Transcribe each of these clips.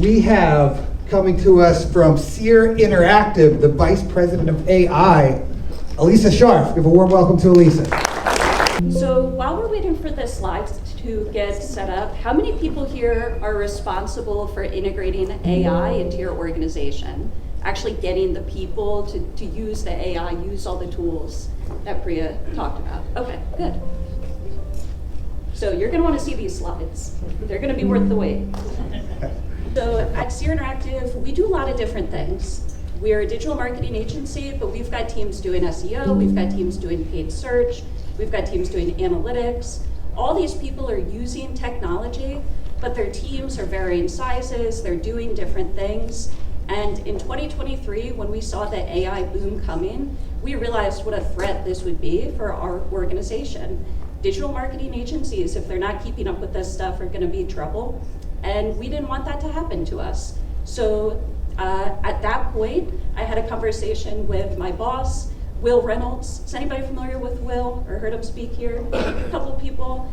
We have coming to us from Seer Interactive, the Vice President of AI, Alisa Scharf. Give a warm welcome to Alisa. So while we're waiting for the slides to get set up, how many people here are responsible for integrating AI into your organization? Actually getting the people to use the AI, use all the tools that Priya talked about. Okay, good. So you're gonna wanna see these slides. They're gonna be worth the wait. So at Seer Interactive, we do a lot of different things. We're a digital marketing agency, but we've got teams doing SEO, we've got teams doing paid search, we've got teams doing analytics. All these people are using technology, but their teams are varying sizes, they're doing different things. And in 2023, when we saw the AI boom coming, we realized what a threat this would be for our organization. Digital marketing agencies, if they're not keeping up with this stuff, are gonna be in trouble. And we didn't want that to happen to us. So at that point, I had a conversation with my boss, Will Reynolds. Is anybody familiar with Will or heard him speak here? A couple people.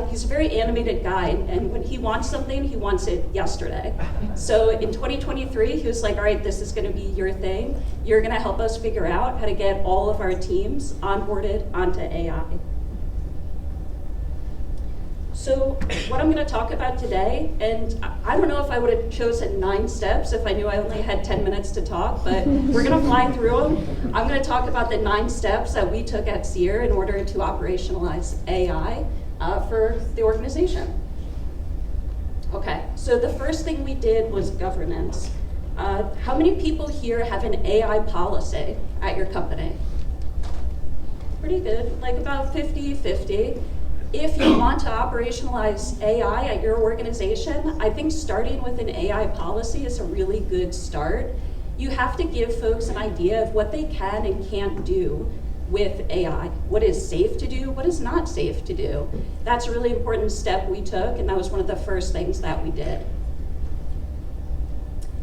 He's a very animated guy, and when he wants something, he wants it yesterday. So in 2023, he was like, all right, this is gonna be your thing. You're gonna help us figure out how to get all of our teams onboarded onto AI. So what I'm gonna talk about today, and I don't know if I would have chosen 9 steps if I knew I only had 10 minutes to talk, but we're gonna fly through them. I'm gonna talk about the 9 steps that we took at Seer in order to operationalize AI for the organization. Okay, so the first thing we did was governance. How many people here have an AI policy at your company? Pretty good, like about 50-50. If you want to operationalize AI at your organization, I think starting with an AI policy is a really good start. You have to give folks an idea of what they can and can't do with AI. What is safe to do, what is not safe to do. That's a really important step we took, and that was one of the first things that we did.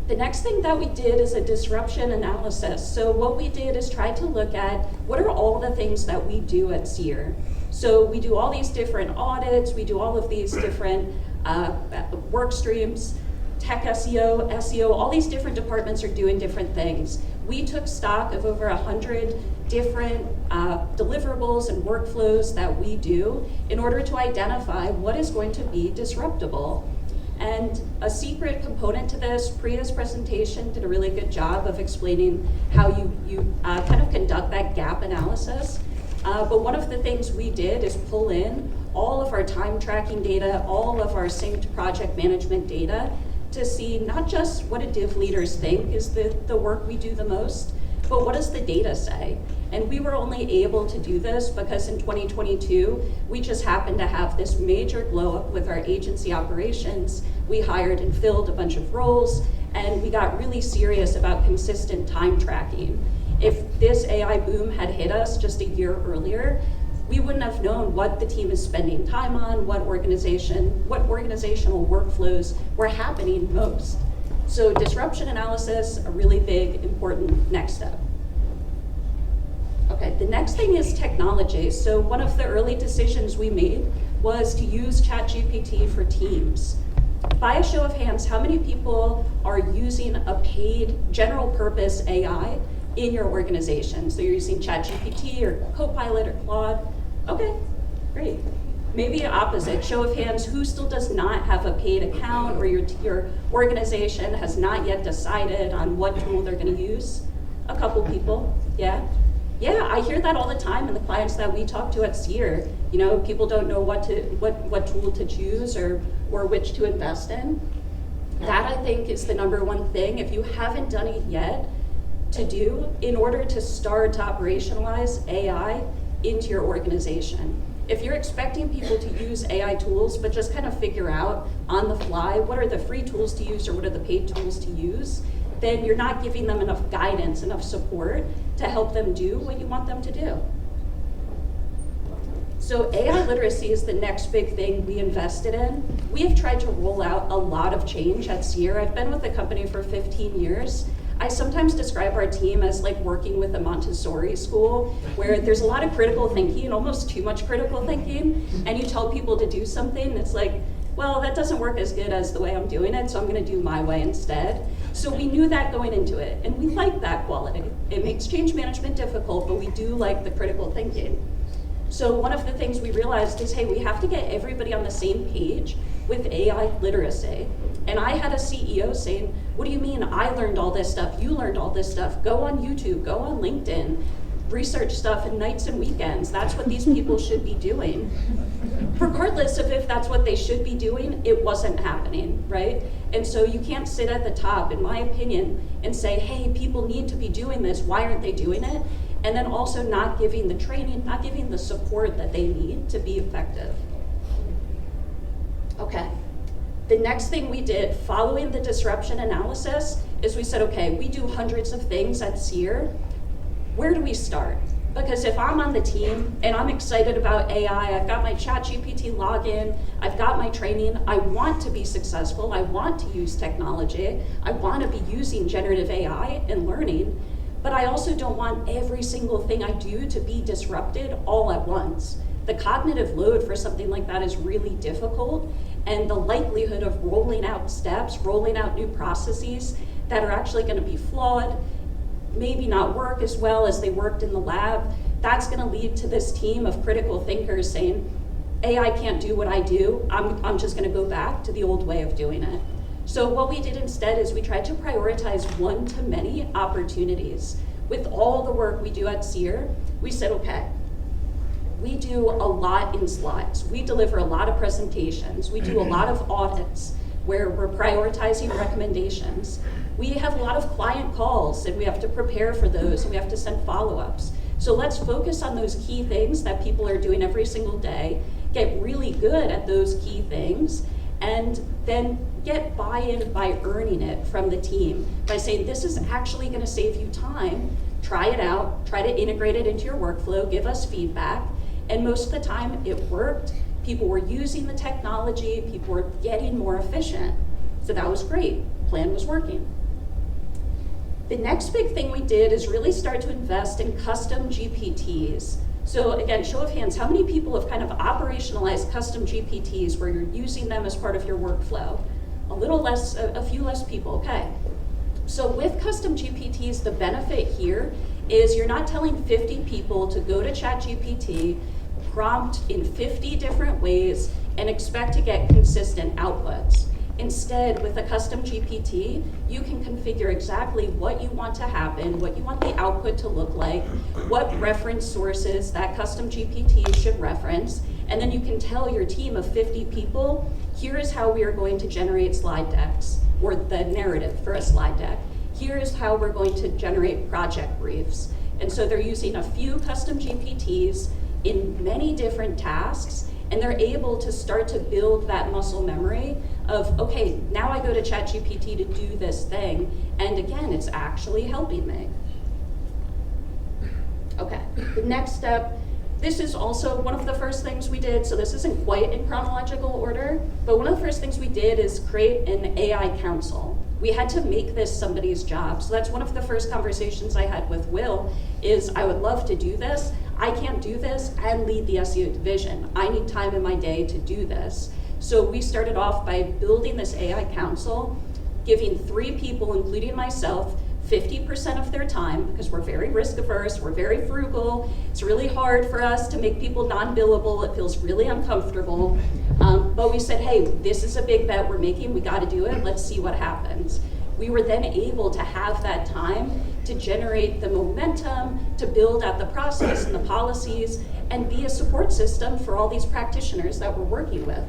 The next thing that we did is a disruption analysis. So what we did is try to look at what are all the things that we do at Seer. So we do all these different audits, we do all of these different work streams, tech SEO, all these different departments are doing different things. We took stock of over 100 different deliverables and workflows that we do in order to identify what is going to be disruptible. And a secret component to this, Priya's presentation did a really good job of explaining how you kind of conduct that gap analysis. But one of the things we did is pull in all of our time tracking data, all of our synced project management data to see not just what do div leaders think is the work we do the most, but what does the data say? And we were only able to do this because in 2022, we just happened to have this major glow up with our agency operations. We hired and filled a bunch of roles, and we got really serious about consistent time tracking. If this AI boom had hit us just a year earlier, we wouldn't have known what the team is spending time on, what organizational workflows were happening most. So disruption analysis, a really big, important next step. Okay, the next thing is technology. So one of the early decisions we made was to use ChatGPT for teams. By a show of hands, how many people are using a paid general purpose AI in your organization? So you're using ChatGPT or Copilot or Claude. Okay, great. Maybe opposite, show of hands, who still does not have a paid account or your organization has not yet decided on what tool they're gonna use? A couple people, yeah. Yeah, I hear that all the time in the clients that we talk to at Seer. You know, people don't know what tool to choose or which to invest in. That I think is the #1 thing, if you haven't done it yet, to do in order to start to operationalize AI into your organization. If you're expecting people to use AI tools, but just kind of figure out on the fly, what are the free tools to use or what are the paid tools to use, then you're not giving them enough guidance, enough support to help them do what you want them to do. So AI literacy is the next big thing we invested in. We have tried to roll out a lot of change at Seer. I've been with the company for 15 years. I sometimes describe our team as like working with a Montessori school, where there's a lot of critical thinking, almost too much critical thinking, and you tell people to do something, it's like, well, that doesn't work as good as the way I'm doing it, so I'm gonna do my way instead. So we knew that going into it, and we like that quality. It makes change management difficult, but we do like the critical thinking. So one of the things we realized is, hey, we have to get everybody on the same page with AI literacy. And I had a CEO saying, what do you mean I learned all this stuff, you learned all this stuff, go on YouTube, go on LinkedIn, research stuff in nights and weekends. That's what these people should be doing. Regardless of if that's what they should be doing, it wasn't happening, right? And so you can't sit at the top, in my opinion, and say, hey, people need to be doing this, why aren't they doing it? And then also not giving the training, not giving the support that they need to be effective. Okay. The next thing we did following the disruption analysis is we said, okay, we do hundreds of things at Seer. Where do we start? Because if I'm on the team and I'm excited about AI, I've got my ChatGPT login, I've got my training, I want to be successful, I want to use technology, I want to be using generative AI and learning, but I also don't want every single thing I do to be disrupted all at once. The cognitive load for something like that is really difficult, and the likelihood of rolling out steps, rolling out new processes that are actually going to be flawed, maybe not work as well as they worked in the lab, that's going to lead to this team of critical thinkers saying, AI can't do what I do, I'm just going to go back to the old way of doing it. So what we did instead is we tried to prioritize one-to-many opportunities. With all the work we do at Seer, we said, okay, we do a lot in slides. We deliver a lot of presentations. We do a lot of audits where we're prioritizing recommendations. We have a lot of client calls and we have to prepare for those and we have to send follow-ups. So let's focus on those key things that people are doing every single day, get really good at those key things, and then get buy-in by earning it from the team by saying, this is actually gonna save you time, try it out, try to integrate it into your workflow, give us feedback, and most of the time it worked. People were using the technology, people were getting more efficient. So that was great, plan was working. The next big thing we did is really start to invest in custom GPTs. So again, show of hands, how many people have kind of operationalized custom GPTs where you're using them as part of your workflow? A little less, a few less people, okay. So with custom GPTs, the benefit here is you're not telling 50 people to go to ChatGPT, prompt in 50 different ways, and expect to get consistent outputs. Instead, with a custom GPT, you can configure exactly what you want to happen, what you want the output to look like, what reference sources that custom GPT should reference, and then you can tell your team of 50 people, here is how we are going to generate slide decks, or the narrative for a slide deck. Here is how we're going to generate project briefs. And so they're using a few custom GPTs in many different tasks, and they're able to start to build that muscle memory of, okay, now I go to ChatGPT to do this thing, and again, it's actually helping me. Okay, the next step, this is also one of the first things we did, so this isn't quite in chronological order, but one of the first things we did is create an AI council. We had to make this somebody's job, so that's one of the first conversations I had with Will, is I would love to do this, I can't do this and lead the SEO division. I need time in my day to do this. So we started off by building this AI council, giving 3 people, including myself, 50% of their time, because we're very risk averse, we're very frugal. It's really hard for us to make people non-billable. It feels really uncomfortable. But we said, hey, this is a big bet we're making. We got to do it. Let's see what happens. We were then able to have that time to generate the momentum, to build out the process and the policies, and be a support system for all these practitioners that we're working with.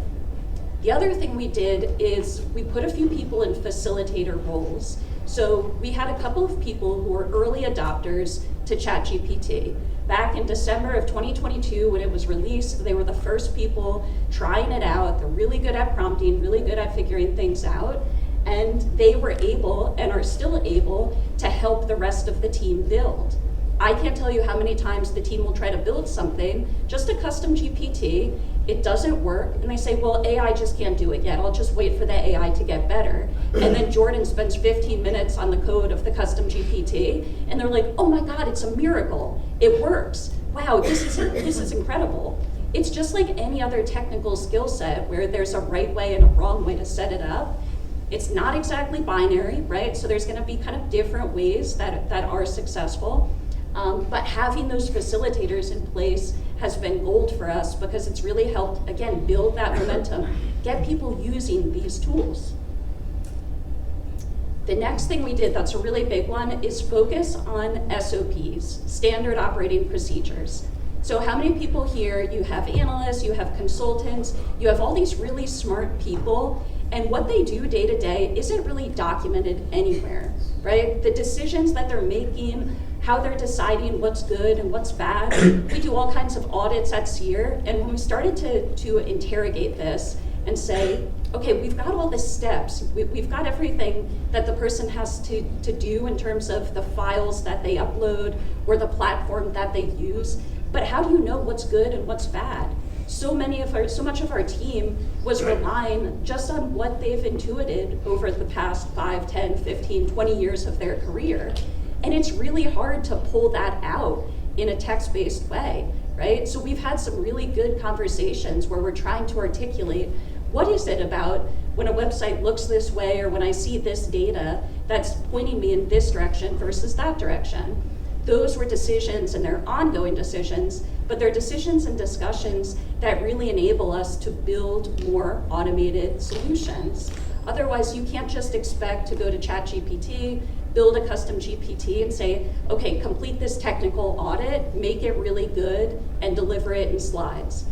The other thing we did is we put a few people in facilitator roles. So we had a couple of people who were early adopters to ChatGPT. Back in December of 2022, when it was released, they were the first people trying it out. They're really good at prompting, really good at figuring things out. And they were able, and are still able, to help the rest of the team build. I can't tell you how many times the team will try to build something, just a custom GPT, it doesn't work, and they say, well, AI just can't do it yet, I'll just wait for the AI to get better. And then Jordan spends 15 minutes on the code of the custom GPT, and they're like, oh my God, it's a miracle, it works. Wow, this is incredible. It's just like any other technical skill set where there's a right way and a wrong way to set it up. It's not exactly binary, right? So there's gonna be kind of different ways that are successful. But having those facilitators in place has been gold for us because it's really helped, again, build that momentum, get people using these tools. The next thing we did that's a really big one is focus on SOPs, standard operating procedures. So how many people here, you have analysts, you have consultants, you have all these really smart people, and what they do day to day isn't really documented anywhere, right? The decisions that they're making, how they're deciding what's good and what's bad. We do all kinds of audits at Seer, and when we started to interrogate this and say, okay, we've got all the steps, we've got everything that the person has to do in terms of the files that they upload or the platform that they use, but how do you know what's good and what's bad? So much of our team was relying just on what they've intuited over the past 5, 10, 15, 20 years of their career. And it's really hard to pull that out in a text-based way, right? So we've had some really good conversations where we're trying to articulate what is it about when a website looks this way or when I see this data that's pointing me in this direction versus that direction. Those were decisions, and they're ongoing decisions, but they're decisions and discussions that really enable us to build more automated solutions. Otherwise, you can't just expect to go to ChatGPT, build a custom GPT and say, okay, complete this technical audit, make it really good, and deliver it in slides.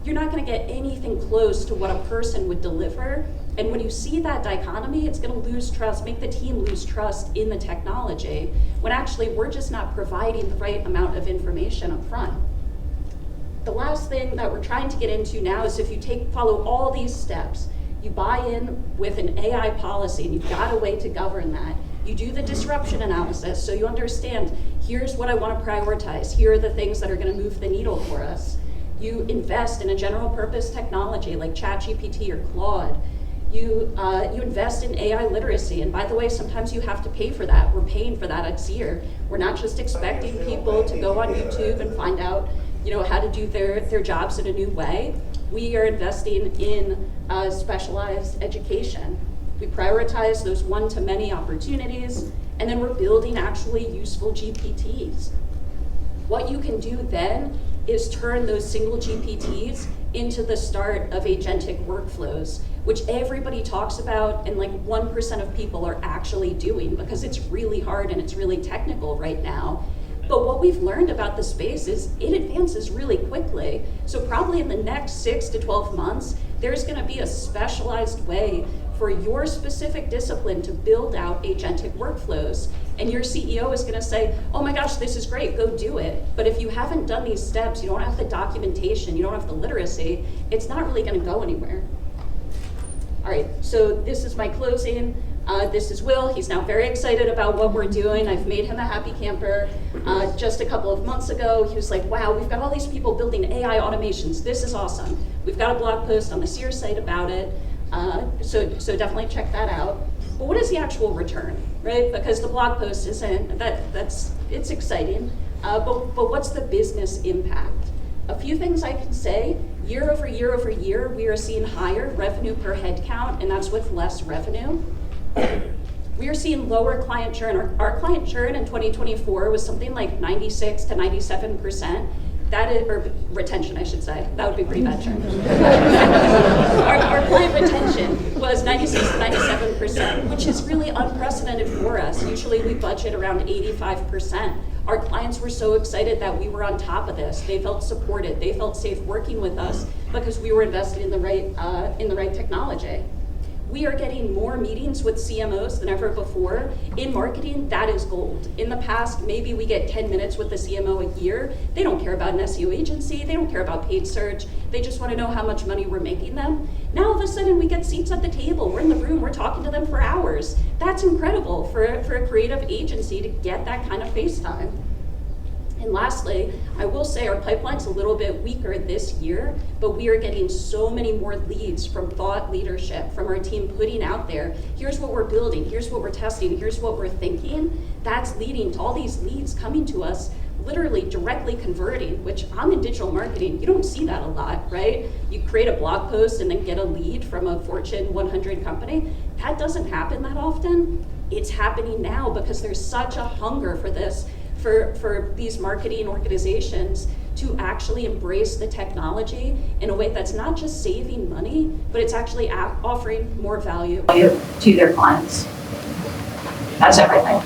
You're not gonna get anything close to what a person would deliver. And when you see that dichotomy, it's gonna lose trust, make the team lose trust in the technology, when actually we're just not providing the right amount of information up front. The last thing that we're trying to get into now is if you follow all these steps, you buy in with an AI policy, and you've got a way to govern that. You do the disruption analysis, so you understand, here's what I want to prioritize, here are the things that are going to move the needle for us. You invest in a general purpose technology like ChatGPT or Claude. You invest in AI literacy, and by the way, sometimes you have to pay for that. We're paying for that at Seer. We're not just expecting people to go on YouTube and find out, how to do their jobs in a new way. We are investing in specialized education. We prioritize those one-to-many opportunities, and then we're building actually useful GPTs. What you can do then is turn those single GPTs into the start of agentic workflows, which everybody talks about and like 1% of people are actually doing because it's really hard and it's really technical right now. But what we've learned about the space is it advances really quickly. So probably in the next 6 to 12 months, there's gonna be a specialized way for your specific discipline to build out agentic workflows. And your CEO is gonna say, oh my gosh, this is great, go do it. But if you haven't done these steps, you don't have the documentation, you don't have the literacy, it's not really gonna go anywhere. All right, so this is my closing. This is Will. He's now very excited about what we're doing. I've made him a happy camper. Just a couple of months ago, he was like, wow, we've got all these people building AI automations. This is awesome. We've got a blog post on the Seer site about it. So definitely check that out. But what is the actual return, right? Because the blog post isn't, it's exciting, but what's the business impact? A few things I can say, year over year over year, we are seeing higher revenue per head count, and that's with less revenue. We are seeing lower client churn. Our client churn in 2024 was something like 96 to 97%. That is, or retention, I should say. That would be pretty bad churn. our client retention was 96 to 97%, which is really unprecedented for us. Usually we budget around 85%. Our clients were so excited that we were on top of this. They felt supported. They felt safe working with us because we were invested in the right technology. We are getting more meetings with CMOs than ever before. In marketing, that is gold. In the past, maybe we get 10 minutes with the CMO a year. They don't care about an SEO agency. They don't care about paid search. They just want to know how much money we're making them. Now all of a sudden we get seats at the table. We're in the room. We're talking to them for hours. That's incredible for a creative agency to get that kind of face time. And lastly, I will say our pipeline's a little bit weaker this year, but we are getting so many more leads from thought leadership, from our team putting out there, here's what we're building, here's what we're testing, here's what we're thinking. That's leading to all these leads coming to us literally directly converting, which I'm in digital marketing, you don't see that a lot, right? You create a blog post and then get a lead from a Fortune 100 company. That doesn't happen that often. It's happening now because there's such a hunger for this, for these marketing organizations to actually embrace the technology in a way that's not just saving money, but it's actually offering more value to their clients. That's everything.